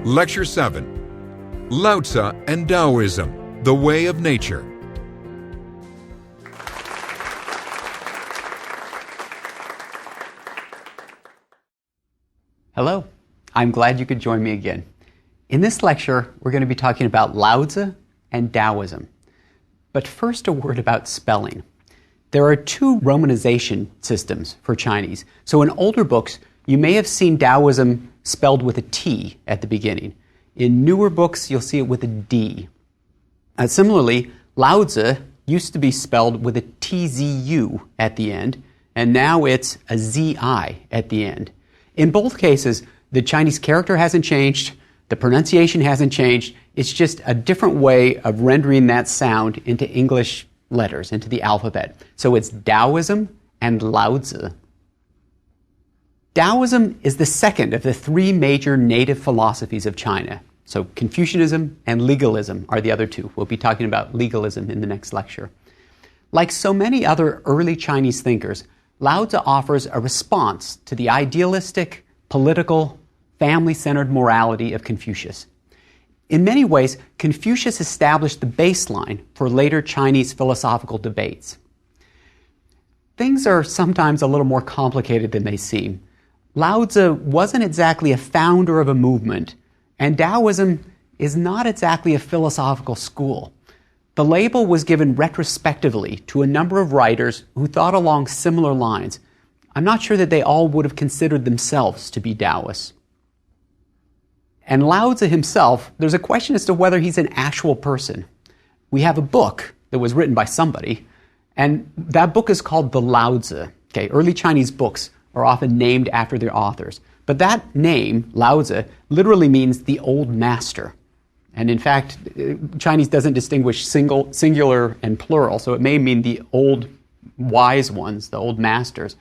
Lecture 7, Lao Tzu and Taoism, the Way of Nature. Hello, I'm glad you could join me again. In this lecture, we're going to be talking about Lao Tzu and Taoism. But first, a word about spelling. There are two romanization systems for Chinese. So in older books, you may have seen Taoism spelled with a T at the beginning. In newer books, you'll see it with a D. Similarly, Lao Tzu used to be spelled with a TZU at the end, and now it's a ZI at the end. In both cases, the Chinese character hasn't changed, the pronunciation hasn't changed, it's just a different way of rendering that sound into English letters, into the alphabet. So it's Taoism and Lao Tzu. Taoism is the second of the three major native philosophies of China. So Confucianism and legalism are the other two. We'll be talking about legalism in the next lecture. Like so many other early Chinese thinkers, Lao Tzu offers a response to the idealistic, political, family-centered morality of Confucius. In many ways, Confucius established the baseline for later Chinese philosophical debates. Things are sometimes a little more complicated than they seem. Lao Tzu wasn't exactly a founder of a movement, and Taoism is not exactly a philosophical school. The label was given retrospectively to a number of writers who thought along similar lines. I'm not sure that they all would have considered themselves to be Taoists. And Lao Tzu himself, there's a question as to whether he's an actual person. We have a book that was written by somebody, and that book is called the Lao Tzu. Okay, early Chinese books are often named after their authors. But that name, Lao Tzu, literally means the old master. And in fact, Chinese doesn't distinguish singular and plural, so it may mean the old wise ones, the old masters.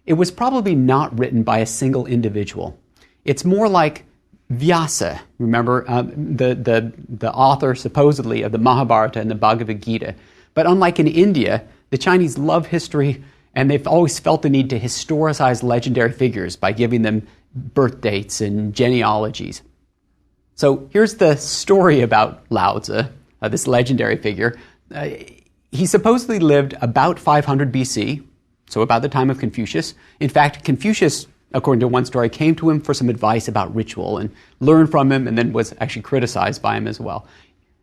It was probably not written by a single individual. It's more like Vyasa, remember, the author supposedly of the Mahabharata and the Bhagavad Gita. But unlike in India, the Chinese love history, and they've always felt the need to historicize legendary figures by giving them birth dates and genealogies. So here's the story about Lao Tzu, this legendary figure. He supposedly lived about 500 BC, so about the time of Confucius. In fact, Confucius, according to one story, came to him for some advice about ritual and learned from him and then was actually criticized by him as well.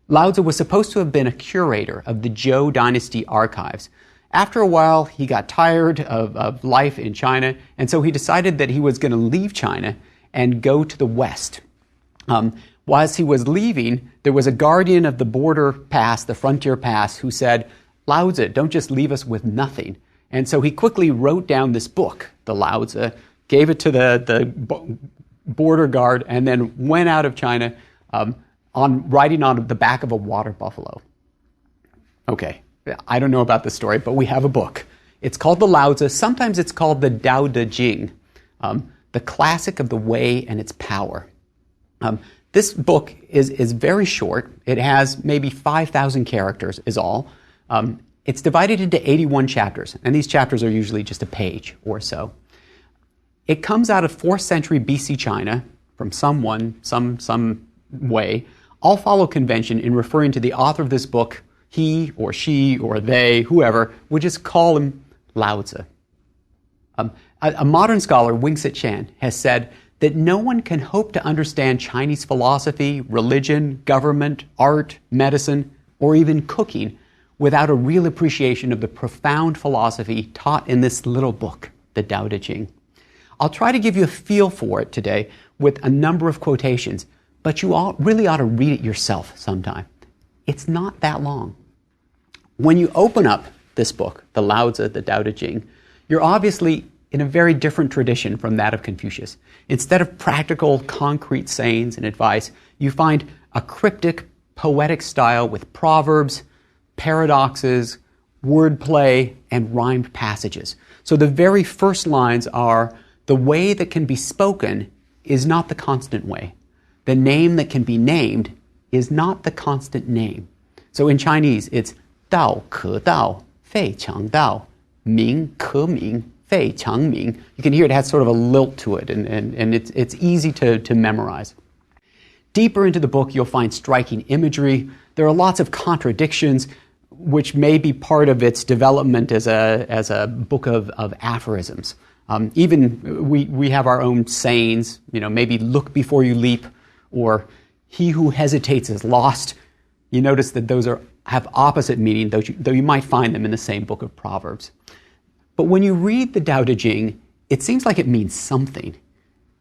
Lao Tzu was supposed to have been a curator of the Zhou dynasty archives. After a while, he got tired of life in China, and so he decided that he was going to leave China and go to the West. Whilst he was leaving, there was a guardian of the border pass, the frontier pass, who said, Lao Tzu, don't just leave us with nothing. And so he quickly wrote down this book, the Lao Tzu, gave it to the border guard, and then went out of China riding on the back of a water buffalo. Okay. I don't know about this story, but we have a book. It's called the Lao Tzu. Sometimes it's called the Tao Te Ching, the classic of the way and its power. This book is very short. It has maybe 5,000 characters is all. It's divided into 81 chapters, and these chapters are usually just a page or so. It comes out of 4th century BC China from someone, some way. I'll follow convention in referring to the author of this book. He or she or they, whoever, would just call him Lao Tzu. A modern scholar, Wing-Sit Chan, has said that no one can hope to understand Chinese philosophy, religion, government, art, medicine, or even cooking without a real appreciation of the profound philosophy taught in this little book, the Tao Te Ching. I'll try to give you a feel for it today with a number of quotations, but you really ought to read it yourself sometime. It's not that long. When you open up this book, the Lao Tzu, the Tao Te Ching, you're obviously in a very different tradition from that of Confucius. Instead of practical, concrete sayings and advice, you find a cryptic, poetic style with proverbs, paradoxes, wordplay, and rhymed passages. So the very first lines are, the way that can be spoken is not the constant way. The name that can be named is not the constant name. So in Chinese, it's Dao ke Dao, Fei Qiang Dao, Ming ke Ming, Fei Qiang Ming. You can hear it has sort of a lilt to it, and it's easy to memorize. Deeper into the book, you'll find striking imagery. There are lots of contradictions, which may be part of its development as a book of aphorisms. Even we have our own sayings, maybe look before you leap, or he who hesitates is lost. You notice that those have opposite meaning, though you might find them in the same book of Proverbs. But when you read the Tao Te Ching, it seems like it means something,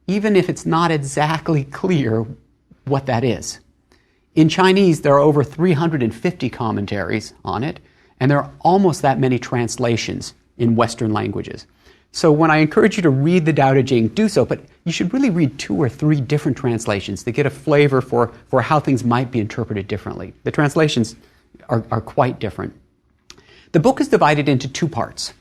even if it's not exactly clear what that is. In Chinese, there are over 350 commentaries on it, and there are almost that many translations in Western languages. So when I encourage you to read the Tao Te Ching, do so, but you should really read 2 or 3 different translations to get a flavor for how things might be interpreted differently. The translations are quite different. The book is divided into 2 parts.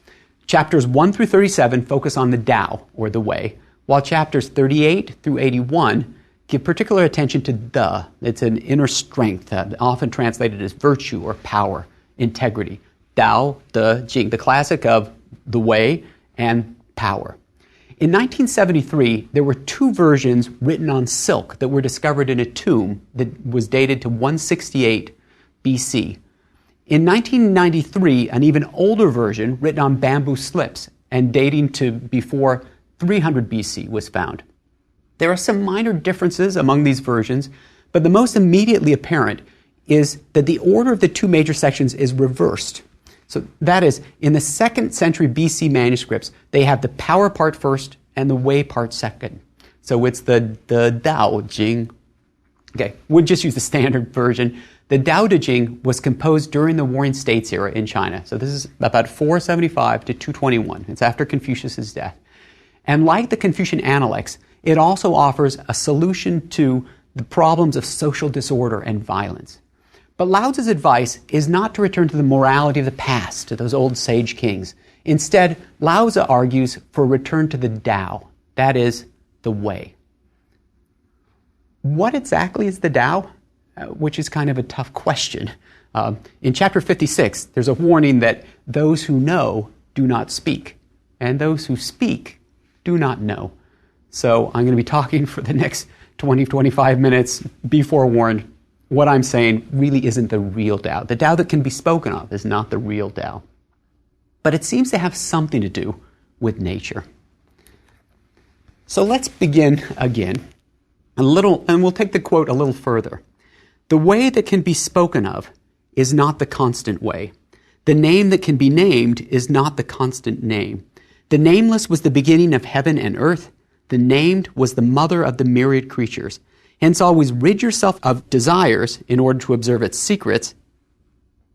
Chapters 1 through 37 focus on the Tao, or the way, while chapters 38 through 81 give particular attention to the. It's an inner strength, often translated as virtue or power, integrity. Tao Te Ching, the classic of the way and power. In 1973, there were 2 versions written on silk that were discovered in a tomb that was dated to 168 BC. In 1993, an even older version written on bamboo slips and dating to before 300 BC was found. There are some minor differences among these versions, but the most immediately apparent is that the order of the 2 major sections is reversed. So that is, in the 2nd century BC manuscripts, they have the power part first and the way part second. So it's the Tao Te Ching. Okay, we'll just use the standard version. The Tao Te Ching was composed during the Warring States era in China. So this is about 475 to 221. It's after Confucius's death. And like the Confucian Analects, it also offers a solution to the problems of social disorder and violence. But Lao Tzu's advice is not to return to the morality of the past, to those old sage kings. Instead, Lao Tzu argues for a return to the Tao, that is, the way. What exactly is the Tao? Which is kind of a tough question. In chapter 56, there's a warning that those who know do not speak, and those who speak do not know. So I'm going to be talking for the next 20-25 minutes. Be forewarned, what I'm saying really isn't the real Tao. The Tao that can be spoken of is not the real Tao. But it seems to have something to do with nature. So let's begin again, and we'll take the quote a little further. The way that can be spoken of is not the constant way. The name that can be named is not the constant name. The nameless was the beginning of heaven and earth. The named was the mother of the myriad creatures. Hence always rid yourself of desires in order to observe its secrets,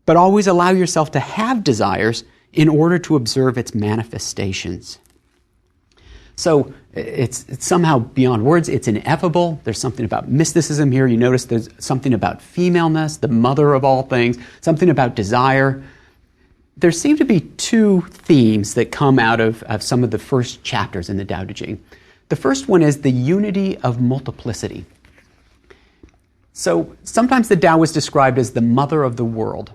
but always allow yourself to have desires in order to observe its manifestations. So it's somehow beyond words. It's ineffable. There's something about mysticism here. You notice there's something about femaleness, the mother of all things, something about desire. There seem to be 2 themes that come out of some of the first chapters in the Tao Te Ching. The first one is the unity of multiplicity. So sometimes the Tao is described as the mother of the world.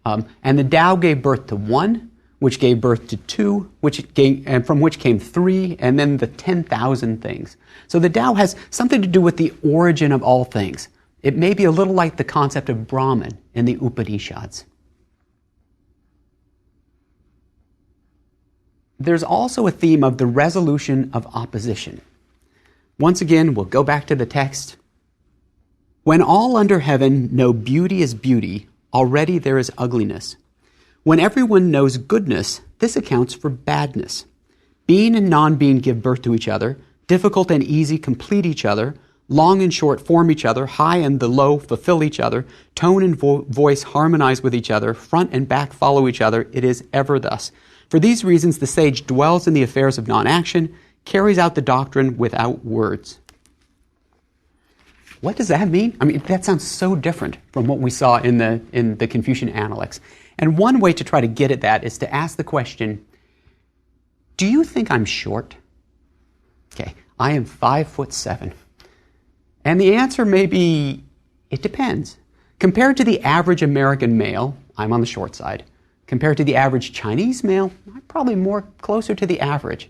And the Tao gave birth to 1, which gave birth to 2, and from which came 3, and then the 10,000 things. So the Tao has something to do with the origin of all things. It may be a little like the concept of Brahman in the Upanishads. There's also a theme of the resolution of opposition. Once again, we'll go back to the text. When all under heaven know beauty is beauty, already there is ugliness. When everyone knows goodness, this accounts for badness. Being and non-being give birth to each other. Difficult and easy complete each other. Long and short form each other. High and the low fulfill each other. Tone and voice harmonize with each other. Front and back follow each other. It is ever thus. For these reasons, the sage dwells in the affairs of non-action, carries out the doctrine without words. What does that mean? I mean, that sounds so different from what we saw in the Confucian Analects. And one way to try to get at that is to ask the question, do you think I'm short? Okay, I am 5'7". And the answer may be, it depends. Compared to the average American male, I'm on the short side. Compared to the average Chinese male, I'm probably more closer to the average.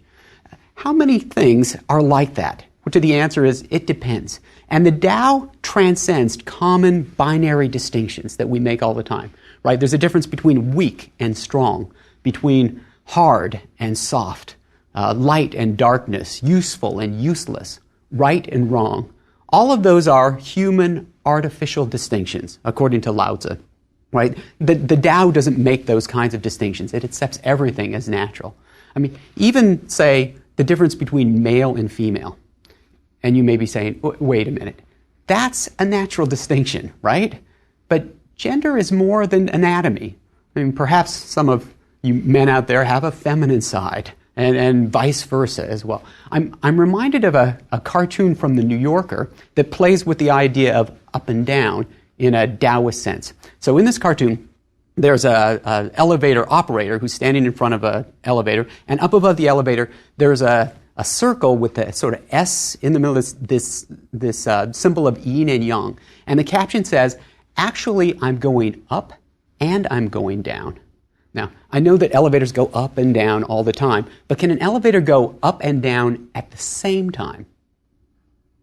How many things are like that? to the answer is it depends. And the Tao transcends common binary distinctions that we make all the time, right? There's a difference between weak and strong, between hard and soft, light and darkness, useful and useless, right and wrong. All of those are human artificial distinctions, according to Lao Tzu, right? The Tao doesn't make those kinds of distinctions. It accepts everything as natural. I mean, even say the difference between male and female. And you may be saying, wait a minute, that's a natural distinction, right? But gender is more than anatomy. I mean, perhaps some of you men out there have a feminine side, and vice versa as well. I'm reminded of a cartoon from The New Yorker that plays with the idea of up and down in a Taoist sense. So in this cartoon, there's an elevator operator who's standing in front of an elevator, and up above the elevator, there's a circle with a sort of S in the middle of this symbol of yin and yang. And the caption says, actually, I'm going up and I'm going down. Now, I know that elevators go up and down all the time, but can an elevator go up and down at the same time?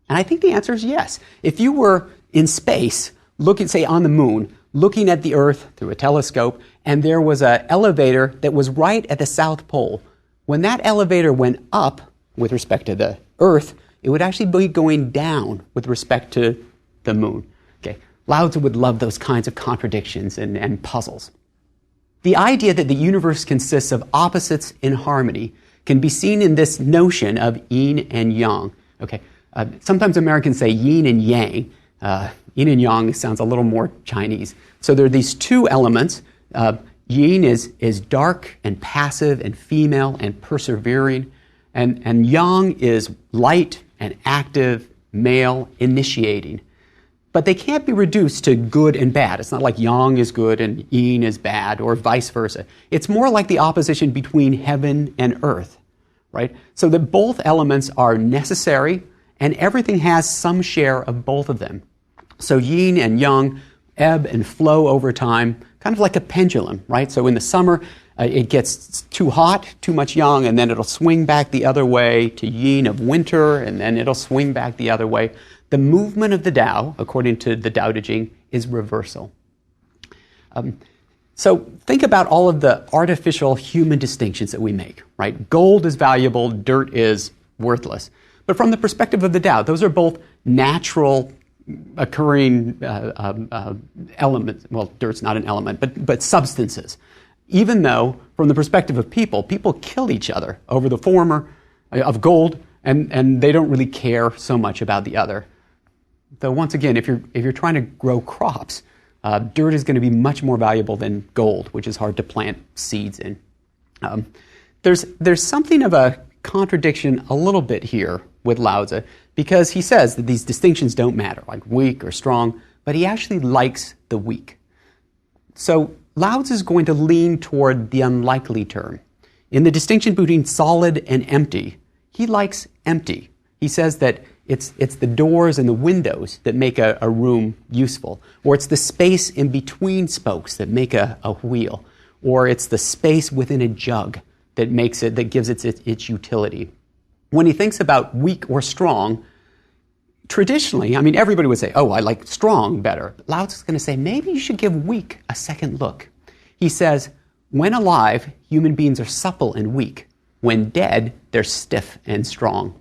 And I think the answer is yes. If you were in space, looking, say, on the moon, looking at the Earth through a telescope, and there was an elevator that was right at the South Pole, when that elevator went up with respect to the Earth, it would actually be going down with respect to the moon. Okay, Lao Tzu would love those kinds of contradictions and puzzles. The idea that the universe consists of opposites in harmony can be seen in this notion of yin and yang. Okay, sometimes Americans say yin and yang. Yin and yang sounds a little more Chinese. So there are these two elements. Yin is dark and passive and female and persevering. And yang is light and active, male, initiating. But they can't be reduced to good and bad. It's not like yang is good and yin is bad, or vice versa. It's more like the opposition between heaven and earth, right? So that both elements are necessary, and everything has some share of both of them. So yin and yang ebb and flow over time, kind of like a pendulum, right? So in the summer, it gets too hot, too much yang, and then it'll swing back the other way to yin of winter, and then it'll swing back the other way. The movement of the Tao, according to the Tao Te Ching, is reversal. So think about all of the artificial human distinctions that we make, right? Gold is valuable, dirt is worthless. But from the perspective of the Tao, those are both natural occurring elements. Well, dirt's not an element, but substances. Even though, from the perspective of people kill each other over the former of gold, and they don't really care so much about the other. Though once again, if you're trying to grow crops, dirt is going to be much more valuable than gold, which is hard to plant seeds in. There's something of a contradiction a little bit here with Lao Tzu, because he says that these distinctions don't matter, like weak or strong, but he actually likes the weak. So Lao Tzu is going to lean toward the unlikely term. In the distinction between solid and empty, he likes empty. He says that it's the doors and the windows that make a room useful, or it's the space in between spokes that make a wheel, or it's the space within a jug that gives it its utility. When he thinks about weak or strong, traditionally, I mean, everybody would say, oh, I like strong better. Lao Tzu is going to say, maybe you should give weak a second look. He says, when alive, human beings are supple and weak. When dead, they're stiff and strong.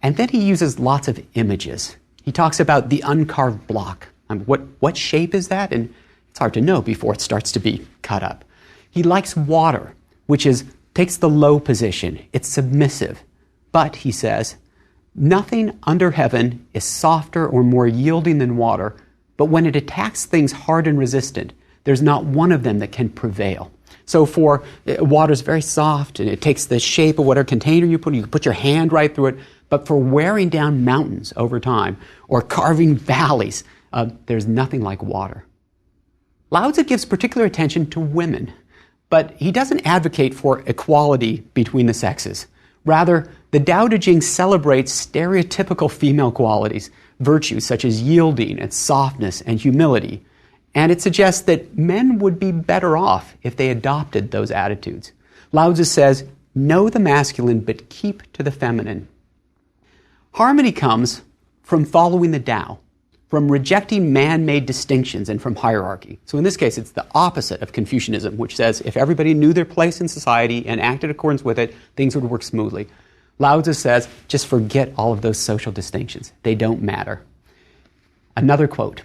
And then he uses lots of images. He talks about the uncarved block. I mean, what shape is that? And it's hard to know before it starts to be cut up. He likes water, which takes the low position. It's submissive. But, he says, nothing under heaven is softer or more yielding than water, but when it attacks things hard and resistant, there's not one of them that can prevail. So for water's very soft, and it takes the shape of whatever container you can put your hand right through it, but for wearing down mountains over time, or carving valleys, there's nothing like water. Lao Tzu gives particular attention to women, but he doesn't advocate for equality between the sexes. Rather, the Tao Te Ching celebrates stereotypical female qualities, virtues such as yielding and softness and humility, and it suggests that men would be better off if they adopted those attitudes. Lao Tzu says, know the masculine, but keep to the feminine. Harmony comes from following the Tao, from rejecting man-made distinctions and from hierarchy. So in this case, it's the opposite of Confucianism, which says if everybody knew their place in society and acted in accordance with it, things would work smoothly. Lao Tzu says, just forget all of those social distinctions. They don't matter. Another quote,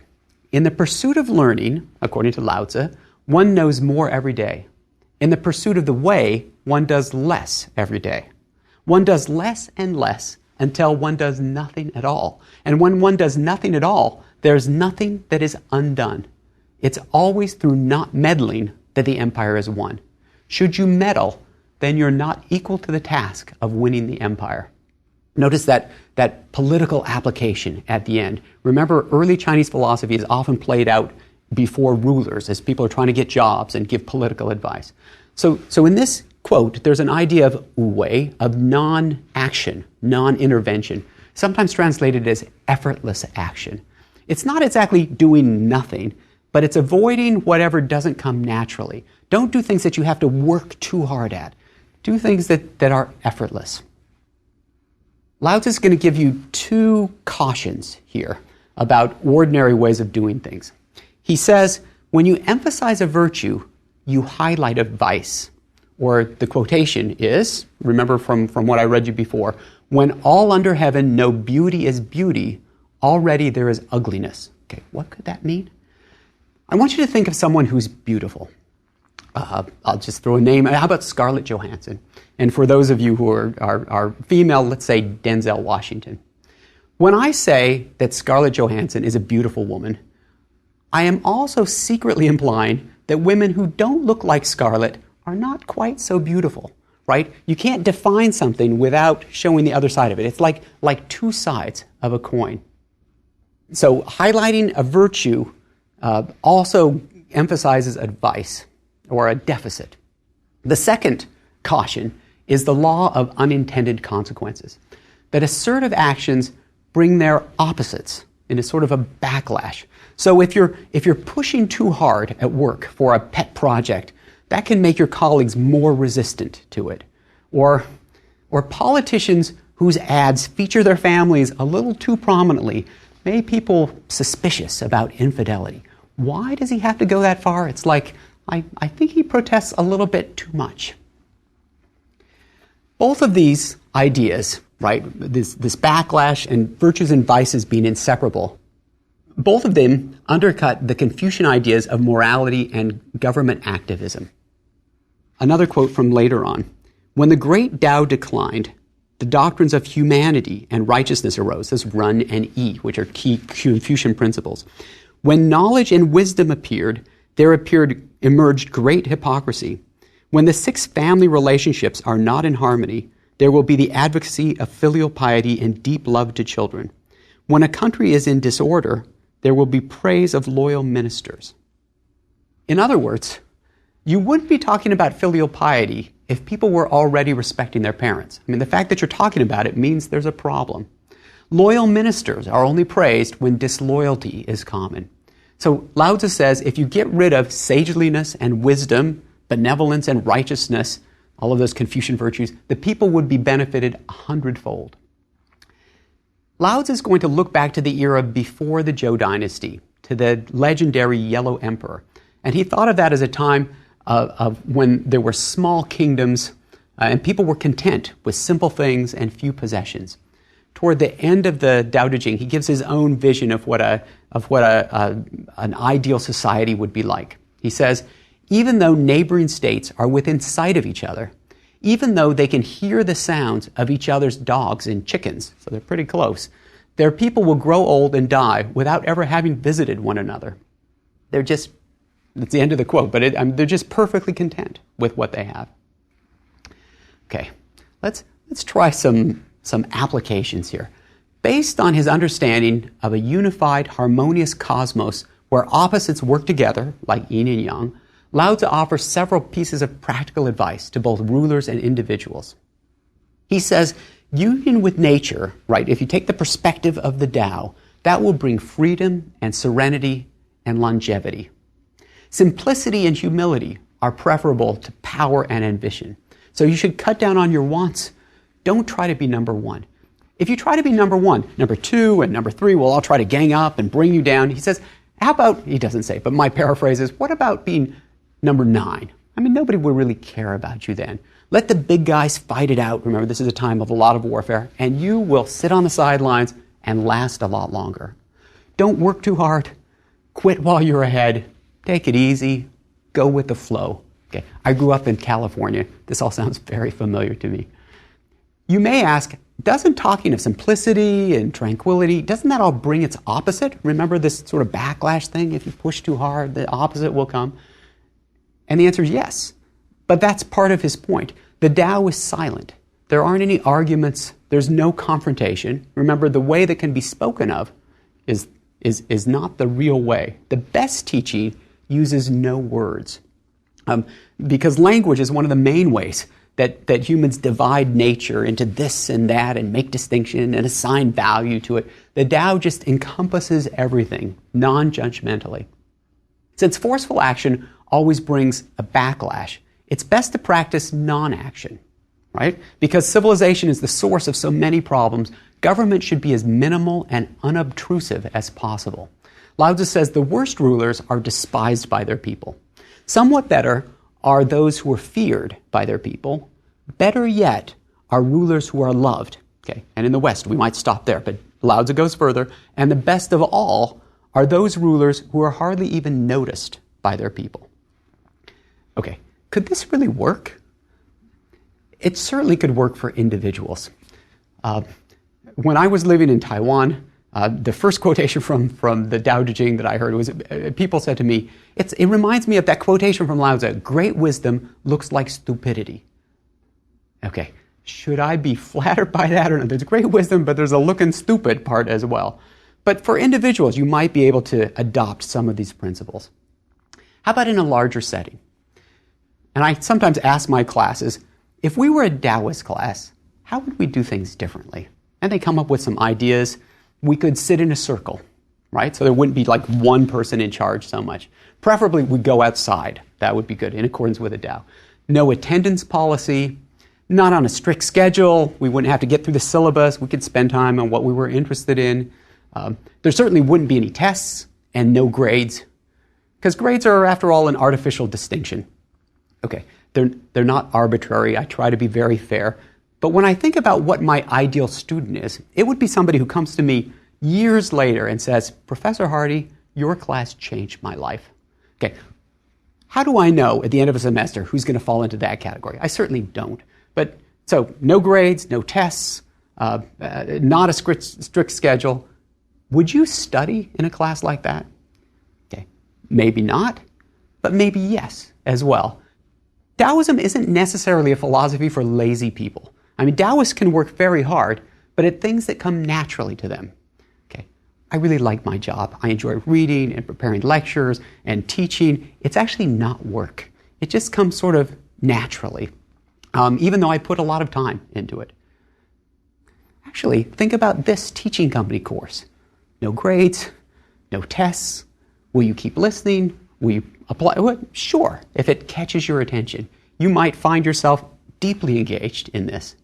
in the pursuit of learning, according to Lao Tzu, one knows more every day. In the pursuit of the way, one does less every day. One does less and less until one does nothing at all. And when one does nothing at all, there's nothing that is undone. It's always through not meddling that the empire is won. Should you meddle, then you're not equal to the task of winning the empire. Notice that political application at the end. Remember, early Chinese philosophy is often played out before rulers as people are trying to get jobs and give political advice. So in this quote, there's an idea of wu-wei, of non-action, non-intervention, sometimes translated as effortless action. It's not exactly doing nothing, but it's avoiding whatever doesn't come naturally. Don't do things that you have to work too hard at. Do things that are effortless. Lao Tzu is going to give you two cautions here about ordinary ways of doing things. He says, when you emphasize a virtue, you highlight a vice. Or the quotation is, remember from what I read you before, when all under heaven know beauty is beauty, already there is ugliness. Okay, what could that mean? I want you to think of someone who's beautiful. I'll just throw a name. How about Scarlett Johansson? And for those of you who are female, let's say Denzel Washington. When I say that Scarlett Johansson is a beautiful woman, I am also secretly implying that women who don't look like Scarlett are not quite so beautiful, right? You can't define something without showing the other side of it. It's like two sides of a coin. So highlighting a virtue also emphasizes a vice or a deficit. The second caution is the law of unintended consequences, that assertive actions bring their opposites in a sort of a backlash. So if you're pushing too hard at work for a pet project, that can make your colleagues more resistant to it. Or politicians whose ads feature their families a little too prominently make people suspicious about infidelity. Why does he have to go that far? It's like, I think he protests a little bit too much. Both of these ideas, right, this backlash and virtues and vices being inseparable, both of them undercut the Confucian ideas of morality and government activism. Another quote from later on. When the great Tao declined, the doctrines of humanity and righteousness arose. This run and yi, which are key Confucian principles. When knowledge and wisdom appeared, there emerged great hypocrisy. When the 6 family relationships are not in harmony, there will be the advocacy of filial piety and deep love to children. When a country is in disorder, there will be praise of loyal ministers. In other words, you wouldn't be talking about filial piety if people were already respecting their parents. I mean, the fact that you're talking about it means there's a problem. Loyal ministers are only praised when disloyalty is common. So Lao Tzu says if you get rid of sageliness and wisdom, benevolence and righteousness, all of those Confucian virtues, the people would be benefited 100-fold. Lao Tzu is going to look back to the era before the Zhou dynasty, to the legendary Yellow Emperor. And he thought of that as a time of when there were small kingdoms and people were content with simple things and few possessions. Toward the end of the Tao Te Ching, he gives his own vision of what an ideal society would be like. He says, even though neighboring states are within sight of each other, even though they can hear the sounds of each other's dogs and chickens, so they're pretty close, their people will grow old and die without ever having visited one another. That's the end of the quote, but they're just perfectly content with what they have. Okay, let's try some applications here. Based on his understanding of a unified, harmonious cosmos where opposites work together, like yin and yang, Lao Tzu offers several pieces of practical advice to both rulers and individuals. He says, union with nature, right, if you take the perspective of the Tao, that will bring freedom and serenity and longevity. Simplicity and humility are preferable to power and ambition. So you should cut down on your wants. Don't try to be number one. if you try to be number one, number two and number three will all try to gang up and bring you down. He says, how about, he doesn't say, but my paraphrase is, what about being number 9? I mean, nobody would really care about you then. Let the big guys fight it out. Remember, this is a time of a lot of warfare, and you will sit on the sidelines and last a lot longer. Don't work too hard. Quit while you're ahead. Take it easy. Go with the flow. Okay. I grew up in California. This all sounds very familiar to me. You may ask, doesn't talking of simplicity and tranquility, doesn't that all bring its opposite? Remember this sort of backlash thing? If you push too hard, the opposite will come. And the answer is yes. But that's part of his point. The Tao is silent. There aren't any arguments. There's no confrontation. Remember, the way that can be spoken of is not the real way. The best teaching uses no words. Because language is one of the main ways that humans divide nature into this and that and make distinction and assign value to it. The Tao just encompasses everything, non-judgmentally. Since forceful action always brings a backlash, it's best to practice non-action, right? Because civilization is the source of so many problems, government should be as minimal and unobtrusive as possible. Lao Tzu says the worst rulers are despised by their people. Somewhat better are those who are feared by their people. Better yet are rulers who are loved. Okay, and in the West, we might stop there, but Lao Tzu goes further. And the best of all are those rulers who are hardly even noticed by their people. Okay, could this really work? It certainly could work for individuals. When I was living in Taiwan, the first quotation from the Tao Te Ching that I heard was, people said to me, it reminds me of that quotation from Lao Tzu, great wisdom looks like stupidity. Okay, should I be flattered by that or not? There's great wisdom, but there's a looking stupid part as well. But for individuals, you might be able to adopt some of these principles. How about in a larger setting? And I sometimes ask my classes, if we were a Taoist class, how would we do things differently? And they come up with some ideas. We could sit in a circle, right? So there wouldn't be like one person in charge so much. Preferably, we'd go outside. That would be good, in accordance with the Tao. No attendance policy, not on a strict schedule. We wouldn't have to get through the syllabus. We could spend time on what we were interested in. There certainly wouldn't be any tests and no grades, because grades are, after all, an artificial distinction. Okay, they're not arbitrary. I try to be very fair. But when I think about what my ideal student is, it would be somebody who comes to me years later and says, Professor Hardy, your class changed my life. Okay, how do I know at the end of a semester who's going to fall into that category? I certainly don't. But so no grades, no tests, not a strict schedule. Would you study in a class like that? Okay, maybe not, but maybe yes as well. Taoism isn't necessarily a philosophy for lazy people. I mean, Taoists can work very hard, but at things that come naturally to them. Okay, I really like my job. I enjoy reading and preparing lectures and teaching. It's actually not work. It just comes sort of naturally, even though I put a lot of time into it. Actually, think about this teaching company course. No grades, no tests. Will you keep listening? Will you apply? Well, sure, if it catches your attention. You might find yourself deeply engaged in this.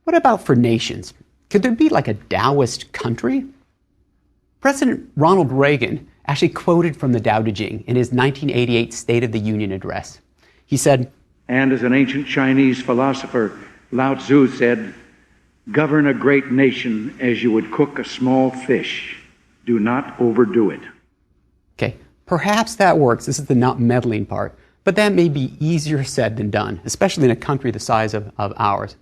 What about for nations? Could there be like a Taoist country? President Ronald Reagan actually quoted from the Tao Te Ching in his 1988 State of the Union address. He said, and as an ancient Chinese philosopher, Lao Tzu said, govern a great nation as you would cook a small fish. Do not overdo it. Okay, perhaps that works. This is the not meddling part. But that may be easier said than done, especially in a country the size of ours.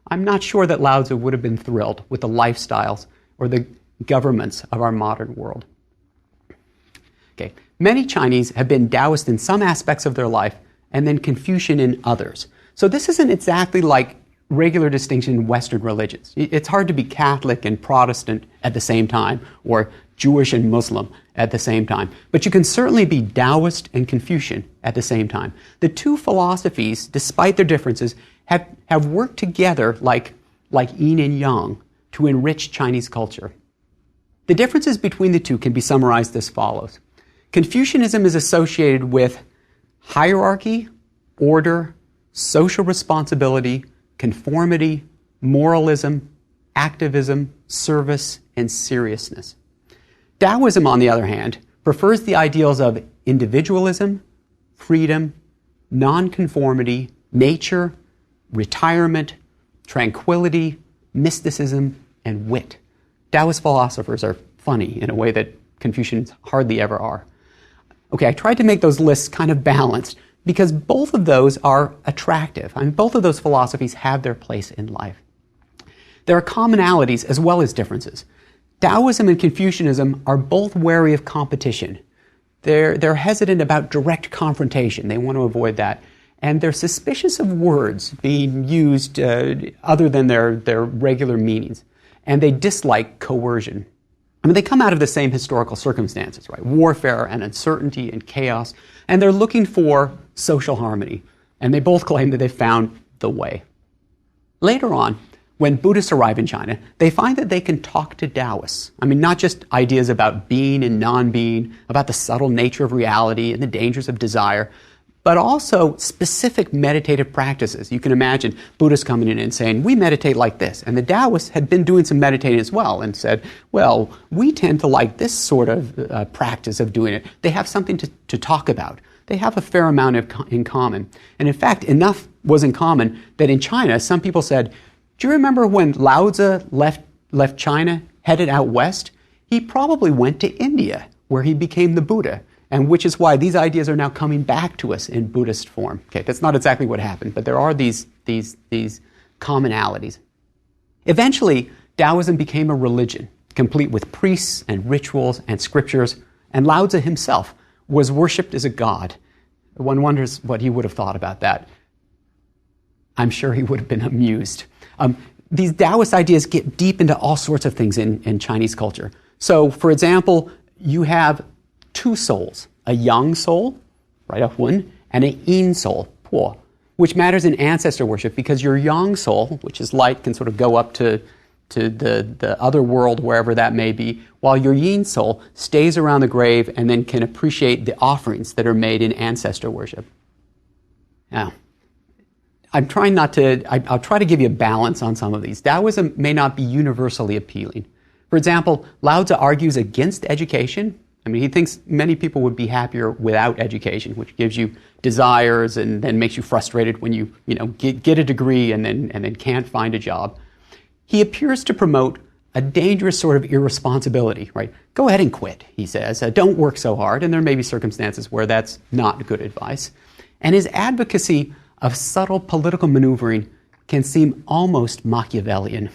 I'm not sure that Lao Tzu would have been thrilled with the lifestyles or the governments of our modern world. Okay, many Chinese have been Taoist in some aspects of their life and then Confucian in others. So this isn't exactly like regular distinction in Western religions. It's hard to be Catholic and Protestant at the same time, or Jewish and Muslim at the same time. But you can certainly be Taoist and Confucian at the same time. The two philosophies, despite their differences, have worked together like yin and yang to enrich Chinese culture. The differences between the two can be summarized as follows. Confucianism is associated with hierarchy, order, social responsibility, conformity, moralism, activism, service, and seriousness. Taoism, on the other hand, prefers the ideals of individualism, freedom, nonconformity, nature, retirement, tranquility, mysticism, and wit. Taoist philosophers are funny in a way that Confucians hardly ever are. Okay, I tried to make those lists kind of balanced because both of those are attractive. I mean, both of those philosophies have their place in life. There are commonalities as well as differences. Taoism and Confucianism are both wary of competition. They're hesitant about direct confrontation. They want to avoid that. And they're suspicious of words being used other than their regular meanings. And they dislike coercion. I mean, they come out of the same historical circumstances, right? Warfare and uncertainty and chaos. And they're looking for social harmony. And they both claim that they've found the way. Later on, when Buddhists arrive in China, they find that they can talk to Taoists. I mean, not just ideas about being and non-being, about the subtle nature of reality and the dangers of desire, but also specific meditative practices. You can imagine Buddhists coming in and saying, we meditate like this. And the Taoists had been doing some meditating as well and said, well, we tend to like this sort of practice of doing it. They have something to talk about. They have a fair amount in common. And in fact, enough was in common that in China, some people said, do you remember when Lao Tzu left China, headed out west? He probably went to India, where he became the Buddha, and which is why these ideas are now coming back to us in Buddhist form. Okay, that's not exactly what happened, but there are these commonalities. Eventually, Taoism became a religion, complete with priests and rituals and scriptures, and Lao Tzu himself was worshipped as a god. One wonders what he would have thought about that. I'm sure he would have been amused. These Taoist ideas get deep into all sorts of things in Chinese culture. So, for example, you have two souls, a yang soul, right, a hun, and a yin soul, po, which matters in ancestor worship because your yang soul, which is light, can sort of go up to the other world, wherever that may be, while your yin soul stays around the grave and then can appreciate the offerings that are made in ancestor worship. Now, I'm trying not to, I'll try to give you a balance on some of these. Taoism may not be universally appealing. For example, Lao Tzu argues against education. I mean, he thinks many people would be happier without education, which gives you desires and then makes you frustrated when you get a degree and then can't find a job. He appears to promote a dangerous sort of irresponsibility, right? Go ahead and quit, he says. Don't work so hard, and there may be circumstances where that's not good advice. And his advocacy of subtle political maneuvering can seem almost Machiavellian.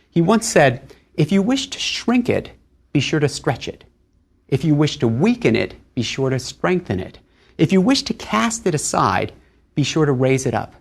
He once said, if you wish to shrink it, be sure to stretch it. If you wish to weaken it, be sure to strengthen it. If you wish to cast it aside, be sure to raise it up.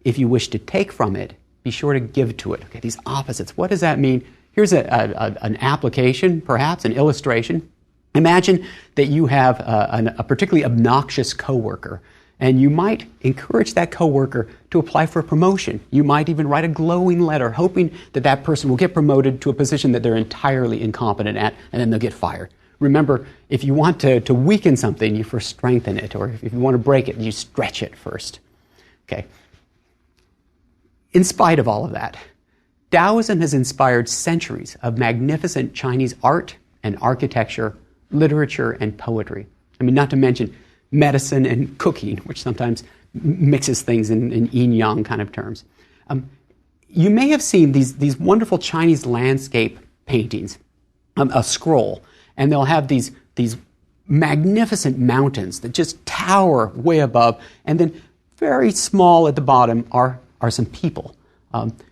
If you wish to take from it, be sure to give to it. Okay, these opposites, what does that mean? Here's an application, perhaps, an illustration. Imagine that you have a particularly obnoxious coworker, and you might encourage that coworker to apply for a promotion. You might even write a glowing letter hoping that that person will get promoted to a position that they're entirely incompetent at, and then they'll get fired. Remember, if you want to weaken something, you first strengthen it, or if you want to break it, you stretch it first. Okay. In spite of all of that, Taoism has inspired centuries of magnificent Chinese art and architecture, literature and poetry. I mean, not to mention medicine and cooking, which sometimes mixes things in yin-yang kind of terms. You may have seen these wonderful Chinese landscape paintings, a scroll, and they'll have these magnificent mountains that just tower way above, and then very small at the bottom are some people.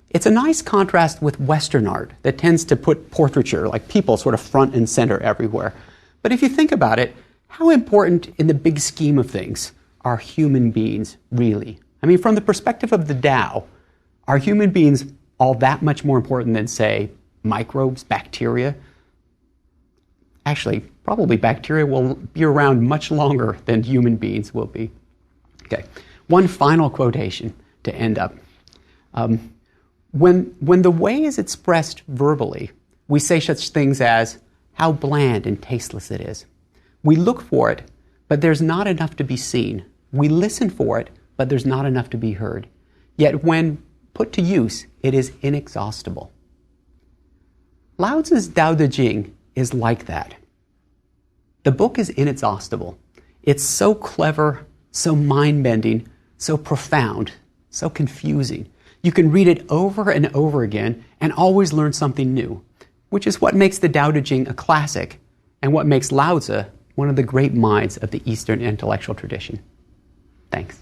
It's a nice contrast with Western art that tends to put portraiture, like people, sort of front and center everywhere. But if you think about it, how important in the big scheme of things are human beings really? I mean, from the perspective of the Tao, are human beings all that much more important than, say, microbes, bacteria? Actually, probably bacteria will be around much longer than human beings will be. Okay, one final quotation to end up. When the way is expressed verbally, we say such things as, how bland and tasteless it is. We look for it, but there's not enough to be seen. We listen for it, but there's not enough to be heard. Yet when put to use, it is inexhaustible. Lao Tzu's Tao Te Ching is like that. The book is inexhaustible. It's so clever, so mind-bending, so profound, so confusing. You can read it over and over again and always learn something new, which is what makes the Tao Te Ching a classic and what makes Lao Tzu one of the great minds of the Eastern intellectual tradition. Thanks.